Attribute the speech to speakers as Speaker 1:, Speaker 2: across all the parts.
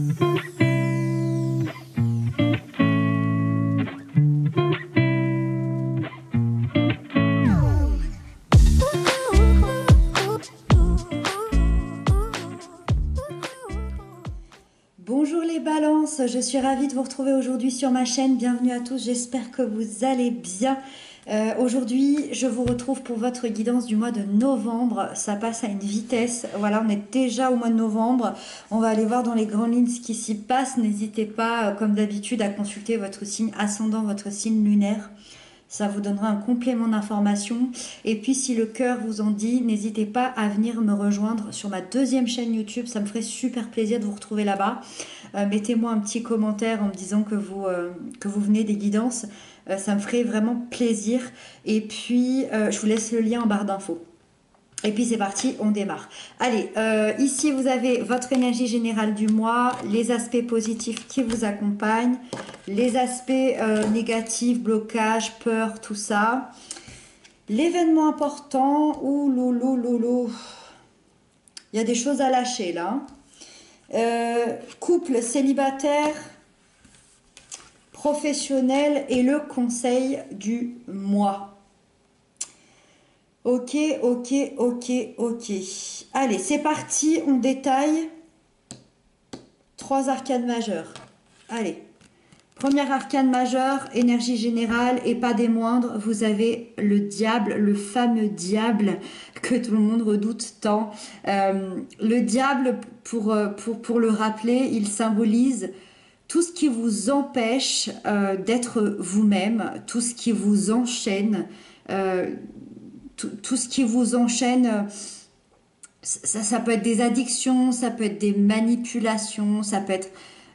Speaker 1: Bonjour les balances, je suis ravie de vous retrouver aujourd'hui sur ma chaîne. Bienvenue à tous, j'espère que vous allez bien. Aujourd'hui, je vous retrouve pour votre guidance du mois de novembre. Ça passe à une vitesse. Voilà, on est déjà au mois de novembre. On va aller voir dans les grandes lignes ce qui s'y passe. N'hésitez pas, comme d'habitude, à consulter votre signe ascendant, votre signe lunaire. Ça vous donnera un complément d'information. Et puis, si le cœur vous en dit, n'hésitez pas à venir me rejoindre sur ma deuxième chaîne YouTube. Ça me ferait super plaisir de vous retrouver là-bas. Mettez-moi un petit commentaire en me disant que vous venez des guidances. Ça me ferait vraiment plaisir. Et puis, je vous laisse le lien en barre d'infos. Et puis c'est parti, on démarre. Allez, ici vous avez votre énergie générale du mois, les aspects positifs qui vous accompagnent, les aspects négatifs, blocage, peur, tout ça. L'événement important, ouh loulou, il y a des choses à lâcher là. Couple célibataire, professionnel et le conseil du mois. Ok. Allez, c'est parti, on détaille. 3 arcanes majeures. Allez, premier arcane majeur, énergie générale et pas des moindres. Vous avez le diable, le fameux diable que tout le monde redoute tant. Le diable, pour le rappeler, il symbolise tout ce qui vous empêche d'être vous-même, tout ce qui vous enchaîne, tout ce qui vous enchaîne, ça peut être des addictions, ça peut être des manipulations, ça peut être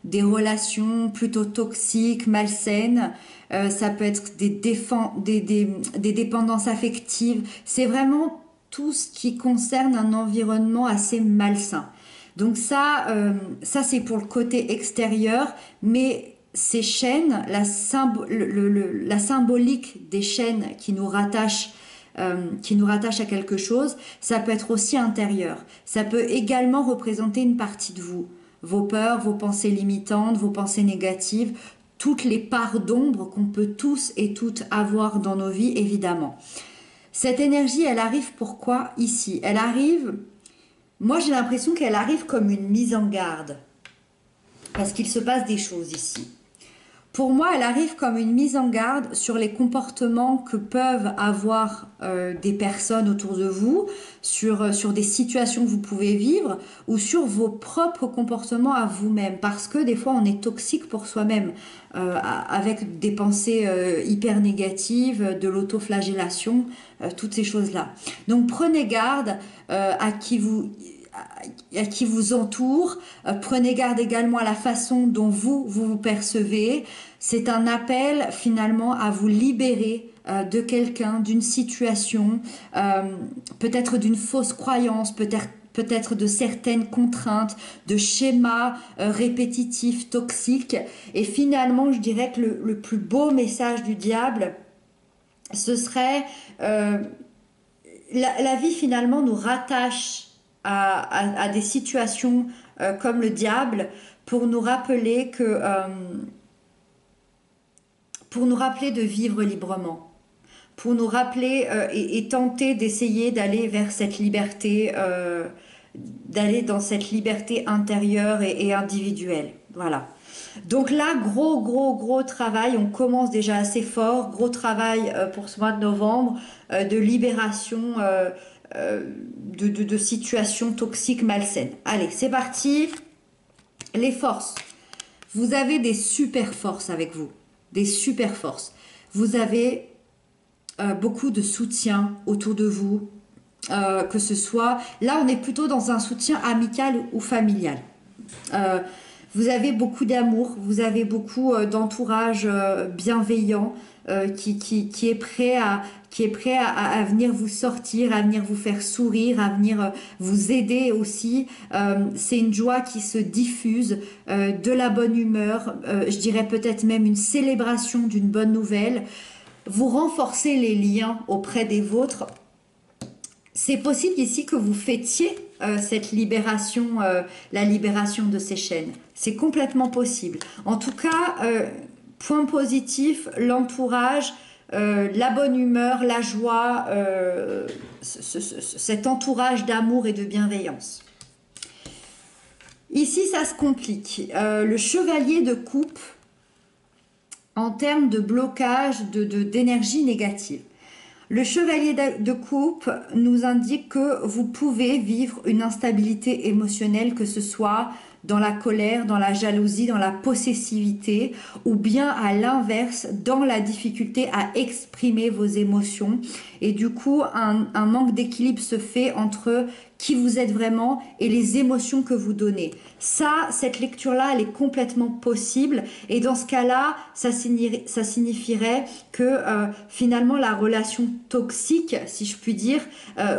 Speaker 1: des relations plutôt toxiques, malsaines, ça peut être des dépendances affectives. C'est vraiment tout ce qui concerne un environnement assez malsain. Donc ça c'est pour le côté extérieur, mais ces chaînes, la symbolique des chaînes qui nous rattachent à quelque chose, ça peut être aussi intérieur. Ça peut également représenter une partie de vous. Vos peurs, vos pensées limitantes, vos pensées négatives, toutes les parts d'ombre qu'on peut tous et toutes avoir dans nos vies, évidemment. Cette énergie, elle arrive pourquoi ici? Elle arrive, moi j'ai l'impression qu'elle arrive comme une mise en garde. Parce qu'il se passe des choses ici. Pour moi, elle arrive comme une mise en garde sur les comportements que peuvent avoir des personnes autour de vous, sur des situations que vous pouvez vivre ou sur vos propres comportements à vous-même. Parce que des fois, on est toxique pour soi-même avec des pensées hyper négatives, de l'autoflagellation, toutes ces choses-là. Donc, prenez garde à qui vous entoure. Prenez garde également à la façon dont vous percevez. C'est un appel finalement à vous libérer de quelqu'un, d'une situation, peut-être d'une fausse croyance, peut-être de certaines contraintes, de schémas répétitifs, toxiques. Et finalement, je dirais que le plus beau message du diable, ce serait la vie finalement nous rattache à des situations comme le diable pour nous rappeler de vivre librement, pour nous rappeler et tenter d'essayer d'aller vers cette liberté, d'aller dans cette liberté intérieure et individuelle. Voilà. Donc là, gros travail, on commence déjà assez fort, gros travail pour ce mois de novembre, de libération de situations toxiques malsaines. Allez, c'est parti. Les forces. Vous avez des super forces avec vous. Des super forces. Vous avez beaucoup de soutien autour de vous. Que ce soit... Là, on est plutôt dans un soutien amical ou familial. Vous avez beaucoup d'amour. Vous avez beaucoup d'entourage bienveillant qui est prêt à venir vous sortir, à venir vous faire sourire, à venir vous aider aussi. C'est une joie qui se diffuse, de la bonne humeur, je dirais peut-être même une célébration d'une bonne nouvelle. Vous renforcez les liens auprès des vôtres. C'est possible ici que vous fêtiez cette libération, la libération de ces chaînes. C'est complètement possible. En tout cas, point positif, l'entourage, la bonne humeur, la joie, cet entourage d'amour et de bienveillance. Ici, ça se complique. Le chevalier de coupe, en termes de blocage, d'énergie négative. Le chevalier de coupe nous indique que vous pouvez vivre une instabilité émotionnelle, que ce soit dans la colère, dans la jalousie, dans la possessivité, ou bien à l'inverse, dans la difficulté à exprimer vos émotions. Et du coup, un manque d'équilibre se fait entre qui vous êtes vraiment et les émotions que vous donnez. Ça, cette lecture-là, elle est complètement possible. Et dans ce cas-là, ça signifierait que finalement, la relation toxique, si je puis dire,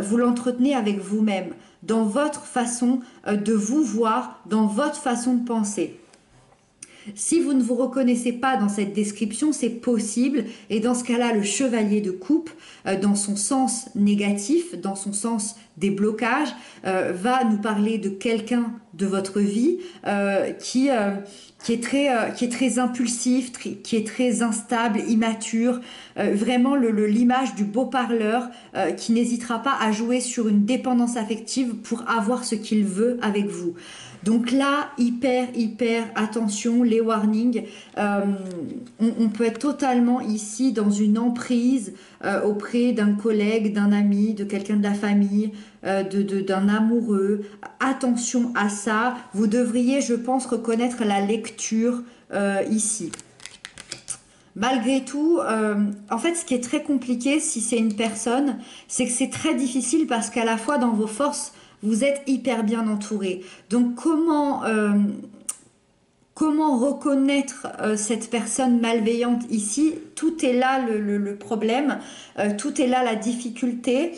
Speaker 1: vous l'entretenez avec vous-même, dans votre façon de vous voir, dans votre façon de penser. Si vous ne vous reconnaissez pas dans cette description, c'est possible. Et dans ce cas-là, le chevalier de coupe, dans son sens négatif, dans son sens des blocages, va nous parler de quelqu'un de votre vie qui est très impulsif, qui est très instable, immature, vraiment l'image du beau parleur qui n'hésitera pas à jouer sur une dépendance affective pour avoir ce qu'il veut avec vous. Donc là, hyper attention, les warnings, on peut être totalement ici dans une emprise auprès d'un collègue, d'un ami, de quelqu'un de la famille, d'un amoureux. Attention à ça, vous devriez, je pense, reconnaître la lecture ici. Malgré tout, en fait, ce qui est très compliqué si c'est une personne, c'est que c'est très difficile parce qu'à la fois dans vos forces, vous êtes hyper bien entouré. Donc comment reconnaître cette personne malveillante ici? Tout est là le problème, tout est là la difficulté.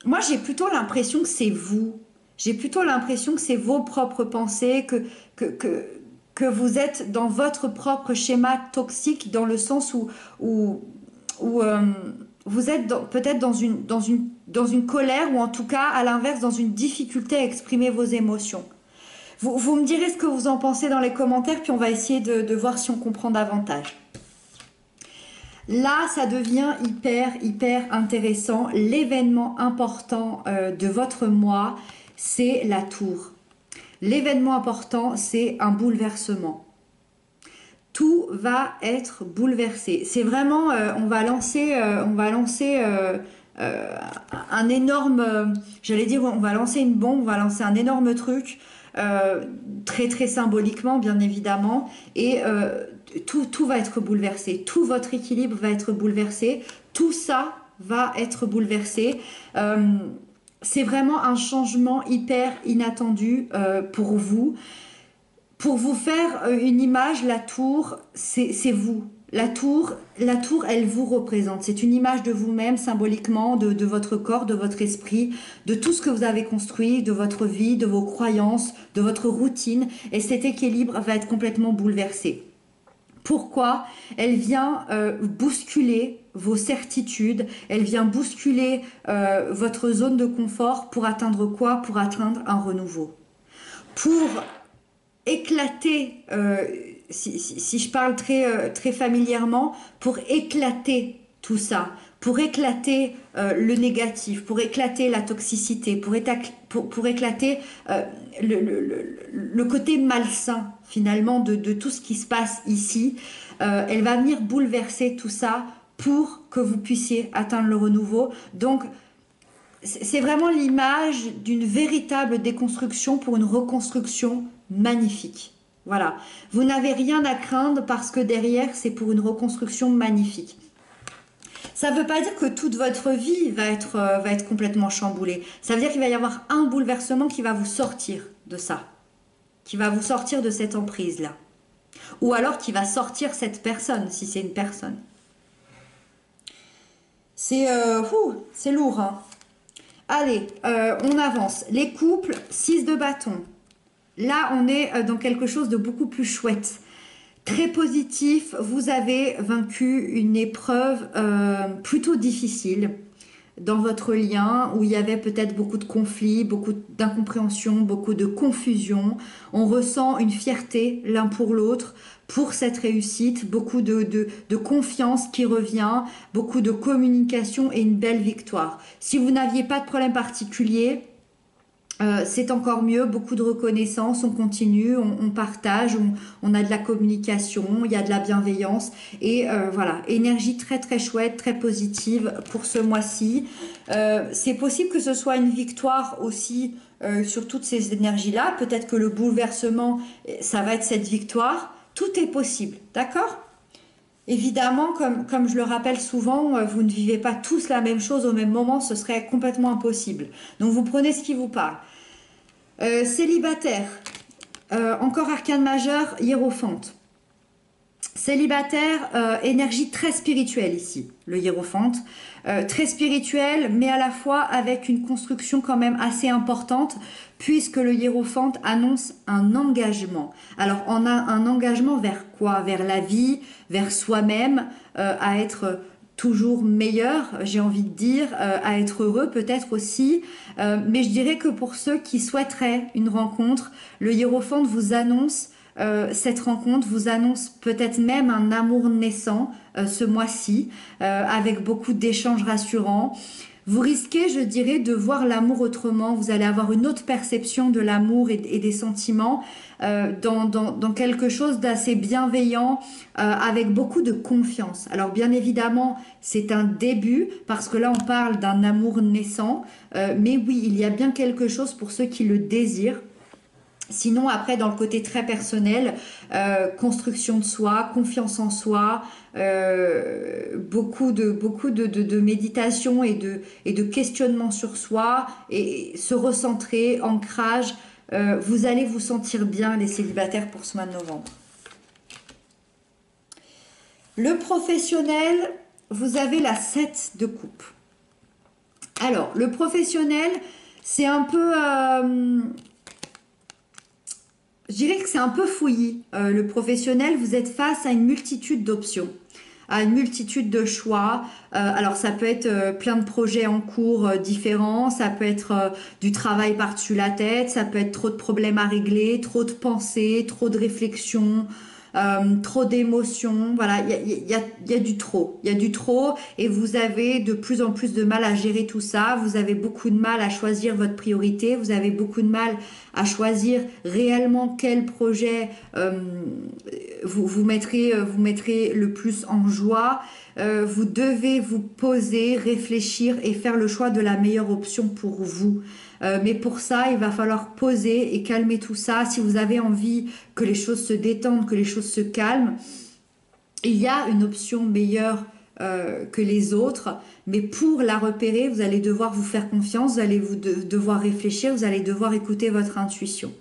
Speaker 1: Moi, j'ai plutôt l'impression que c'est vous. J'ai plutôt l'impression que c'est vos propres pensées, que vous êtes dans votre propre schéma toxique, dans le sens où vous êtes peut-être dans une colère, ou en tout cas, à l'inverse, dans une difficulté à exprimer vos émotions. Vous me direz ce que vous en pensez dans les commentaires, puis on va essayer de voir si on comprend davantage. Là, ça devient hyper intéressant. L'événement important de votre mois, c'est la tour. L'événement important, c'est un bouleversement. Tout va être bouleversé. C'est vraiment, on va lancer un énorme, j'allais dire, on va lancer une bombe, on va lancer un énorme truc, très symboliquement, bien évidemment, et tout va être bouleversé. Tout votre équilibre va être bouleversé. Tout ça va être bouleversé. C'est vraiment un changement hyper inattendu pour vous. Pour vous faire une image, la tour, c'est vous. La tour, elle vous représente. C'est une image de vous-même, symboliquement, de votre corps, de votre esprit, de tout ce que vous avez construit, de votre vie, de vos croyances, de votre routine. Et cet équilibre va être complètement bouleversé. Pourquoi? Elle vient bousculer vos certitudes, elle vient bousculer votre zone de confort pour atteindre quoi? Pour atteindre un renouveau. Pour éclater, si je parle très familièrement, pour éclater tout ça, pour éclater le négatif, pour éclater la toxicité, pour éclater le côté malsain finalement de tout ce qui se passe ici. Elle va venir bouleverser tout ça pour que vous puissiez atteindre le renouveau. Donc c'est vraiment l'image d'une véritable déconstruction pour une reconstruction magnifique. Voilà, vous n'avez rien à craindre parce que derrière c'est pour une reconstruction magnifique. Ça ne veut pas dire que toute votre vie va être complètement chamboulée. Ça veut dire qu'il va y avoir un bouleversement qui va vous sortir de ça, qui va vous sortir de cette emprise-là. Ou alors qui va sortir cette personne, si c'est une personne. C'est lourd, hein. Allez, on avance. Les couples, 6 de bâton. Là, on est dans quelque chose de beaucoup plus chouette. Très positif, vous avez vaincu une épreuve plutôt difficile. dans votre lien où il y avait peut-être beaucoup de conflits, beaucoup d'incompréhension, beaucoup de confusion. On ressent une fierté l'un pour l'autre pour cette réussite, beaucoup de confiance qui revient, beaucoup de communication et une belle victoire. Si vous n'aviez pas de problème particulier, c'est encore mieux, beaucoup de reconnaissance, on continue, on partage, on a de la communication, il y a de la bienveillance et voilà, énergie très très chouette, très positive pour ce mois-ci. C'est possible que ce soit une victoire aussi sur toutes ces énergies-là, peut-être que le bouleversement, ça va être cette victoire, tout est possible, d'accord ? Évidemment, comme je le rappelle souvent, vous ne vivez pas tous la même chose au même moment, ce serait complètement impossible. Donc vous prenez ce qui vous parle. Célibataire, encore arcane majeur, hiérophante. Célibataire, énergie très spirituelle ici, le hiérophante. Très spirituelle, mais à la fois avec une construction quand même assez importante, puisque le hiérophante annonce un engagement. Alors, on a un engagement vers quoi? Vers la vie, vers soi-même, à être toujours meilleur, j'ai envie de dire, à être heureux peut-être aussi. Mais je dirais que pour ceux qui souhaiteraient une rencontre, le hiérophante vous annonce cette rencontre, vous annonce peut-être même un amour naissant ce mois-ci, avec beaucoup d'échanges rassurants. Vous risquez, je dirais, de voir l'amour autrement. Vous allez avoir une autre perception de l'amour et des sentiments dans quelque chose d'assez bienveillant, avec beaucoup de confiance. Alors bien évidemment, c'est un début parce que là, on parle d'un amour naissant. Mais oui, il y a bien quelque chose pour ceux qui le désirent. Sinon, après, dans le côté très personnel, construction de soi, confiance en soi, beaucoup de méditation et de questionnement sur soi, et se recentrer, ancrage. Vous allez vous sentir bien, les célibataires, pour ce mois de novembre. Le professionnel, vous avez la 7 de coupe. Alors, le professionnel, c'est un peu... je dirais que c'est un peu fouillis. Le professionnel, vous êtes face à une multitude d'options, à une multitude de choix. Alors ça peut être plein de projets en cours différents, ça peut être du travail par-dessus la tête, ça peut être trop de problèmes à régler, trop de pensées, trop de réflexions, trop d'émotions. Voilà, il y a du trop. Il y a du trop et vous avez de plus en plus de mal à gérer tout ça. Vous avez beaucoup de mal à choisir votre priorité. Vous avez beaucoup de mal à choisir réellement quel projet vous mettrez le plus en joie. Vous devez vous poser, réfléchir et faire le choix de la meilleure option pour vous. Mais pour ça, il va falloir poser et calmer tout ça. Si vous avez envie que les choses se détendent, que les choses se calment, il y a une option meilleure que les autres. Mais pour la repérer, vous allez devoir vous faire confiance, vous allez devoir réfléchir, vous allez devoir écouter votre intuition.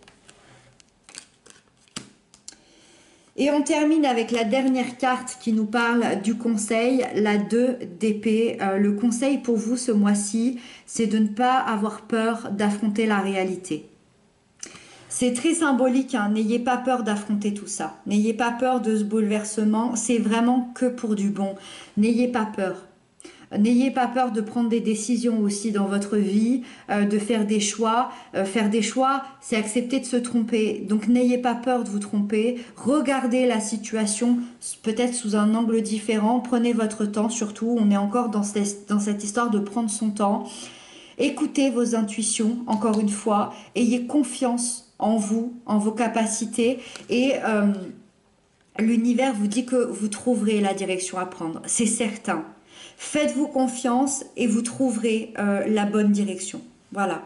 Speaker 1: Et on termine avec la dernière carte qui nous parle du conseil, la 2 d'épée. Le conseil pour vous ce mois-ci, c'est de ne pas avoir peur d'affronter la réalité. C'est très symbolique, hein. N'ayez pas peur d'affronter tout ça. N'ayez pas peur de ce bouleversement, c'est vraiment que pour du bon. N'ayez pas peur. N'ayez pas peur de prendre des décisions aussi dans votre vie, de faire des choix. Faire des choix, c'est accepter de se tromper. Donc n'ayez pas peur de vous tromper. Regardez la situation peut-être sous un angle différent. Prenez votre temps surtout. On est encore dans cette histoire de prendre son temps. Écoutez vos intuitions, encore une fois. Ayez confiance en vous, en vos capacités. Et l'univers vous dit que vous trouverez la direction à prendre. C'est certain. Faites-vous confiance et vous trouverez la bonne direction. Voilà.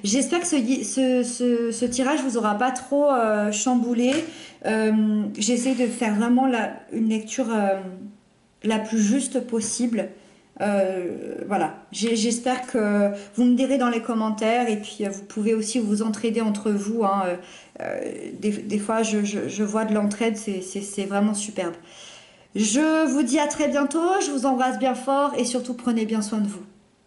Speaker 1: J'espère que ce tirage vous aura pas trop chamboulé. J'essaie de faire vraiment une lecture la plus juste possible. Voilà. J'espère que vous me direz dans les commentaires et puis vous pouvez aussi vous entraider entre vous. Hein. Des fois, je vois de l'entraide, c'est vraiment superbe. Je vous dis à très bientôt, je vous embrasse bien fort et surtout prenez bien soin de vous.